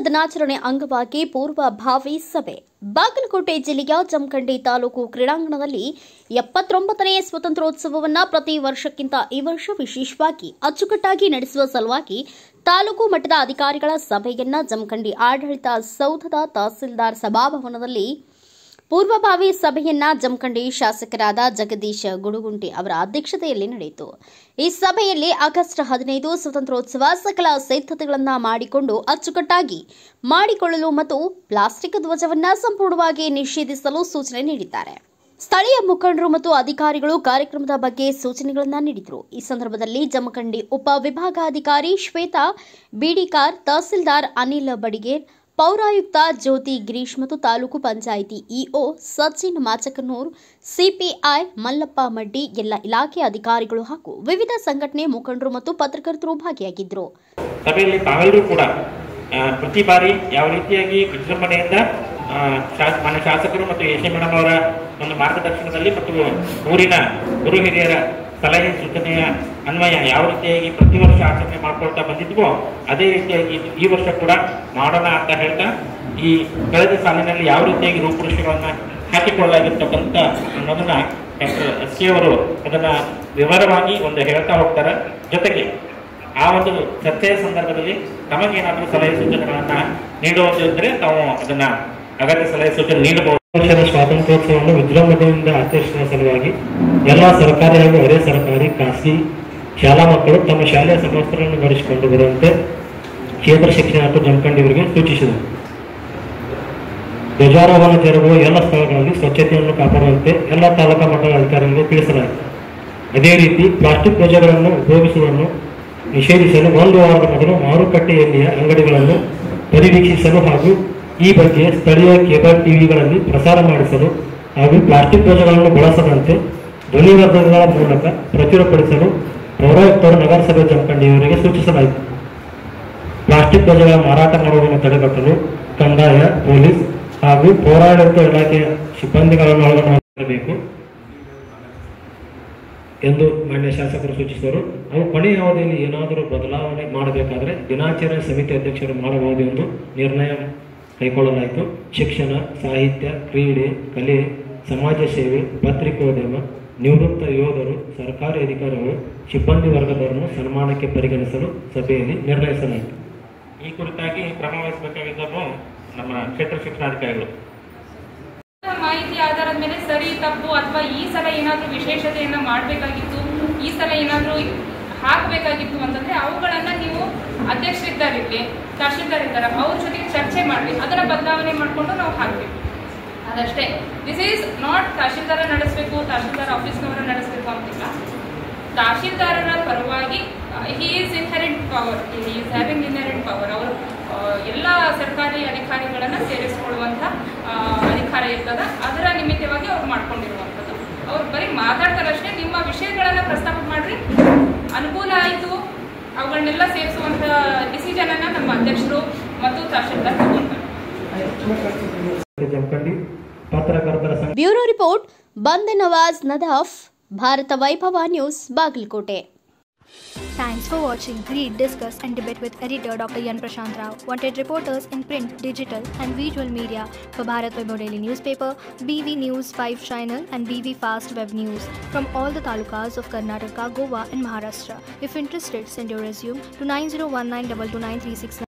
ದಿನಾಚರಣೆ ಅಂಗವಾಗಿ ಪೂರ್ವಭಾವಿ ಸಭೆ. ಬಾಗಲಕೋಟೆ ಜಿಲ್ಲೆಯ ಜಮಖಂಡಿ ತಾಲೂಕು ಕ್ರೀಡಾಂಗಣದಲ್ಲಿ 79ನೇ ಸ್ವಾತಂತ್ರ್ಯೋತ್ಸವವನ್ನು ಪ್ರತಿ ವರ್ಷಕ್ಕಿಂತ ಈ ವರ್ಷ ವಿಶೇಷವಾಗಿ ಅಚ್ಚುಕಟ್ಟಾಗಿ ನಡೆಸುವ ಸಲುವಾಗಿ ತಾಲೂಕು ಮಟ್ಟದ ಅಧಿಕಾರಿಗಳ ಸಭೆಯನ್ನ ಜಮಖಂಡಿ ಆಡಳಿತ ಸೌಧದ ತಹಸೀಲ್ದಾರ್ ಸಭಾಭವನದಲ್ಲಿ ಪೂರ್ವಭಾವಿ ಸಭೆಯನ್ನ ಜಮಖಂಡಿ ಶಾಸಕರಾದ ಜಗದೀಶ್ ಗುಡುಗುಂಟಿ ಅವರ ಅಧ್ಯಕ್ಷತೆಯಲ್ಲಿ ನಡೆಯಿತು. ಈ ಸಭೆಯಲ್ಲಿ ಆಗಸ್ಟ್ 15 ಸ್ವಾತಂತ್ರ್ಯೋತ್ಸವ ಸಕಲ ಸಿದ್ಧತೆಗಳನ್ನು ಮಾಡಿಕೊಂಡು ಅಚ್ಚುಕಟ್ಟಾಗಿ ಮಾಡಿಕೊಳ್ಳಲು ಮತ್ತು ಪ್ಲಾಸ್ಟಿಕ್ ಧ್ವಜವನ್ನು ಸಂಪೂರ್ಣವಾಗಿ ನಿಷೇಧಿಸಲು ಸೂಚನೆ ನೀಡಿದ್ದಾರೆ. ಸ್ಥಳೀಯ ಮುಖಂಡರು ಮತ್ತು ಅಧಿಕಾರಿಗಳು ಕಾರ್ಯಕ್ರಮದ ಬಗ್ಗೆ ಸೂಚನೆಗಳನ್ನು ನೀಡಿದರು. ಈ ಸಂದರ್ಭದಲ್ಲಿ ಜಮಖಂಡಿ ಉಪ ವಿಭಾಗಾಧಿಕಾರಿ ಶ್ವೇತಾ ಬಿಡಿಕಾರ್, ತಹಸೀಲ್ದಾರ್ ಅನಿಲ್ ಬಡಿಗೇರ್, ಪೌರಾಯುಕ್ತ ಜ್ಯೋತಿ ಗಿರೀಶ್ ಮತ್ತು ತಾಲೂಕು ಪಂಚಾಯಿತಿ ಇಒ ಸಚಿನ್ ಮಾಚಕನೂರ್, ಸಿಪಿಐ ಮಲ್ಲಪ್ಪ ಮಡ್ಡಿ, ಎಲ್ಲ ಇಲಾಖೆ ಅಧಿಕಾರಿಗಳು ಹಾಗೂ ವಿವಿಧ ಸಂಘಟನೆ ಮುಖಂಡರು ಮತ್ತು ಪತ್ರಕರ್ತರು ಭಾಗಿಯಾಗಿದ್ದರು. ಸಭೆಯಲ್ಲಿ ತಾವೆಲ್ಲರೂ ಕೂಡ ಪ್ರತಿ ಬಾರಿ ಯಾವ ರೀತಿಯಾಗಿ ವಿಜೃಂಭಣೆಯಿಂದ ಮಾನ್ಯ ಶಾಸಕರು ಮತ್ತು ಎಸಿ ಮೇಡಮ್ ಅವರ ಒಂದು ಮಾರ್ಗದರ್ಶನದಲ್ಲಿ ಮತ್ತು ಊರಿನ ಗುರು ಹಿರಿಯರ ಸಲಹೆ ಸೂಚನೆಯ ಅನ್ವಯ ಯಾವ ರೀತಿಯಾಗಿ ಪ್ರತಿ ವರ್ಷ ಆಚರಣೆ ಮಾಡ್ಕೊಳ್ತಾ ಬಂದಿದ್ವೋ ಅದೇ ರೀತಿಯಾಗಿ ಈ ವರ್ಷ ಕೂಡ ಮಾಡೋಣ ಅಂತ ಹೇಳ್ತಾ ಈ ಕಳೆದ ಸಾಲಿನಲ್ಲಿ ಯಾವ ರೀತಿಯಾಗಿ ರೂಪುರೇಷೆಗಳನ್ನ ಹಾಕಿಕೊಳ್ಳಲಾಗಿರ್ತಕ್ಕಂಥ ಅನ್ನೋದನ್ನ ಡಾಕ್ಟರ್ ಎಸ್ ಕೆ ಅವರು ಅದನ್ನ ವಿವರವಾಗಿ ಒಂದು ಹೇಳ್ತಾ ಹೋಗ್ತಾರೆ. ಜೊತೆಗೆ ಆ ಒಂದು ಚರ್ಚೆಯ ಸಂದರ್ಭದಲ್ಲಿ ತಮಗೇನಾದರೂ ಸಲಹೆ ಸೂಚನೆಗಳನ್ನ ನೀಡುವುದಿದ್ರೆ ತಾವು ಅದನ್ನ ಅಗತ್ಯ ಸಲಹೆ ಸೂಚನೆ ನೀಡಬಹುದು. ವರ್ಷದ ಸ್ವಾತಂತ್ರ್ಯೋತ್ಸವವನ್ನು ವಿಜೃಂಭಣೆಯಿಂದ ಆಚರಿಸುವ ಸಲುವಾಗಿ ಎಲ್ಲ ಸರ್ಕಾರಿ ಹಾಗೂ ಅರೆ ಸರ್ಕಾರಿ ಖಾಸಗಿ ಶಾಲಾ ಮಕ್ಕಳು ತಮ್ಮ ಶಾಲೆಯ ಸಮವಸ್ತ್ರಗಳನ್ನು ಧರಿಸಿಕೊಂಡು ಬರುವಂತೆ ಕ್ಷೇತ್ರ ಶಿಕ್ಷಣ ಜಮಖಂಡಿಯವರಿಗೆ ಸೂಚಿಸಿದರು. ಧ್ವಜಾರೋಹಣ ಜರುಗುವ ಎಲ್ಲ ಸ್ಥಳಗಳಲ್ಲಿ ಸ್ವಚ್ಛತೆಯನ್ನು ಕಾಪಾಡುವಂತೆ ಎಲ್ಲ ತಾಲೂಕಾ ಮಟ್ಟದ ಅಧಿಕಾರಿಗಳಿಗೆ ತಿಳಿಸಲಾಯಿತು. ಅದೇ ರೀತಿ ಪ್ಲಾಸ್ಟಿಕ್ ಧ್ವಜಗಳನ್ನು ಉಪಯೋಗಿಸುವುದನ್ನು ನಿಷೇಧಿಸಲು 1 ವಾರದ ಮೊದಲು ಮಾರುಕಟ್ಟೆಯಲ್ಲಿಯ ಅಂಗಡಿಗಳನ್ನು ಪರಿವೀಕ್ಷಿಸಲು ಹಾಗೂ ಈ ಬಗ್ಗೆ ಸ್ಥಳೀಯ ಕೇಬಲ್ ಟಿವಿಗಳಲ್ಲಿ ಪ್ರಸಾರ ಮಾಡಿಸಲು ಹಾಗೂ ಪ್ಲಾಸ್ಟಿಕ್ ಧ್ವಜಗಳನ್ನು ಬಳಸದಂತೆ ಧ್ವನಿವರ್ಧಕಗಳ ಮೂಲಕ ಪ್ರಚುರಪಡಿಸಲು ಪೌರಾಯುಕ್ತರು ನಗರಸಭೆ ಜಮಖಂಡಿಯವರಿಗೆ ಸೂಚಿಸಲಾಯಿತು. ಪ್ಲಾಸ್ಟಿಕ್ ಧ್ವಜಗಳ ಮಾರಾಟ ಮಾಡುವುದನ್ನು ತಡೆಗಟ್ಟಲು ಕಂದಾಯ, ಪೊಲೀಸ್ ಹಾಗೂ ಪೌರಾಡಳಿತ ಇಲಾಖೆಯ ಸಿಬ್ಬಂದಿಗಳನ್ನು ಒಳಗೊಳ್ಳಬೇಕು ಎಂದು ಮಾನ್ಯ ಶಾಸಕರು ಸೂಚಿಸಿದರು. ಅವು ಕೊನೆಯ ಅವಧಿಯಲ್ಲಿ ಏನಾದರೂ ಬದಲಾವಣೆ ಮಾಡಬೇಕಾದರೆ ದಿನಾಚರಣೆ ಸಮಿತಿ ಅಧ್ಯಕ್ಷರು ಮಾಡಬಹುದು ಎಂದು ನಿರ್ಣಯ ಕೈಗೊಳ್ಳಲಾಯಿತು. ಶಿಕ್ಷಣ, ಸಾಹಿತ್ಯ, ಕ್ರೀಡೆ, ಕಲೆ, ಸಮಾಜ ಸೇವೆ, ಪತ್ರಿಕೋದ್ಯಮ, ನಿವೃತ್ತ ಯೋಧರು, ಸರ್ಕಾರಿ ಅಧಿಕಾರಿಗಳು, ಸಿಬ್ಬಂದಿ ವರ್ಗದವರನ್ನು ಸನ್ಮಾನಕ್ಕೆ ಪರಿಗಣಿಸಲು ಸಭೆಯಲ್ಲಿ ನಿರ್ಣಯಿಸಲಾಯಿತು. ಈ ಕುರಿತಾಗಿ ಕ್ರಮ ವಹಿಸಬೇಕಾಗಿದ್ದವರು ನಮ್ಮ ಕ್ಷೇತ್ರ ಶಿಕ್ಷಣಾಧಿಕಾರಿಗಳು ಮಾಹಿತಿ ಆಧಾರದ ಮೇಲೆ ಸರಿ ತಪ್ಪು ಅಥವಾ ಈ ಸಲ ಏನಾದರೂ ವಿಶೇಷತೆಯನ್ನು ಮಾಡಬೇಕಾಗಿತ್ತು, ಈ ಸಲ ಏನಾದರೂ ಹಾಕಬೇಕಾಗಿತ್ತು ಅಂತಂದ್ರೆ ಅವುಗಳನ್ನ ನೀವು ಅಧ್ಯಕ್ಷರಿದ್ದಾರಿರಲಿ, ತಹಶೀಲ್ದಾರ್ ಇದ್ದಾರೆ, ಅವ್ರ ಜೊತೆಗೆ ಚರ್ಚೆ ಮಾಡಿ ಅದನ್ನ ಬದಲಾವಣೆ ಮಾಡಿಕೊಂಡು ನಾವು ಹಾಕ್ಬೇಕು. ಅದಷ್ಟೇ. ದಿಸ್ ಈಸ್ ನಾಟ್ ತಹಶೀಲ್ದಾರ ನಡೆಸಬೇಕು, ತಹಶೀಲ್ದಾರ್ ಆಫೀಸ್ನವರ ನಡೆಸಬೇಕು ಅಂತಿಲ್ಲ. ತಹಶೀಲ್ದಾರರ ಪರವಾಗಿ he is inherent power, he is having inherent power. ಅವರು ಎಲ್ಲ ಸರ್ಕಾರಿ ಅಧಿಕಾರಿಗಳನ್ನ ಸೇರಿಸಿಕೊಳ್ಳುವಂಥ ಅಧಿಕಾರ ಇರ್ತದ. ಅದರ ನಿಮಿತ್ತವಾಗಿ ಅವ್ರು ಮಾಡ್ಕೊಂಡಿರುವಂಥದ್ದು. ಅವ್ರು ಬರೀ ಮಾತಾಡ್ತಾರಷ್ಟೇ. ನಿಮ್ಮ ವಿಷಯಗಳನ್ನ ಪ್ರಸ್ತಾಪ ಮಾಡ್ರಿ, ಅನುಕೂಲ ಆಯಿತು ಅವುಗಳನ್ನೆಲ್ಲ ಸೇರಿಸುವಂಥ ಡಿಸಿಷನ್ ಅನ್ನ ನಮ್ಮ ಅಧ್ಯಕ್ಷರು ಮತ್ತು ತಹಶೀಲ್ದಾರ್ ತಗೊಂಡ್ತಾರೆ. ಬ್ಯೂರೋ ರಿಪೋರ್ಟ್ ಬಂದೆ Nawaz Nadaf, Bharat Vaibhav news, Bagalkot. Thanks for watching Read, Discuss and Debate with editor Dr. Yan Prashant Rao. Wanted reporters in print, digital and visual media for Bharat Vaibhav Daily Newspaper, BV News 5 Channel and BV Fast Web News from all the talukas of Karnataka, Goa and Maharashtra. If interested, send your resume to 9019229369.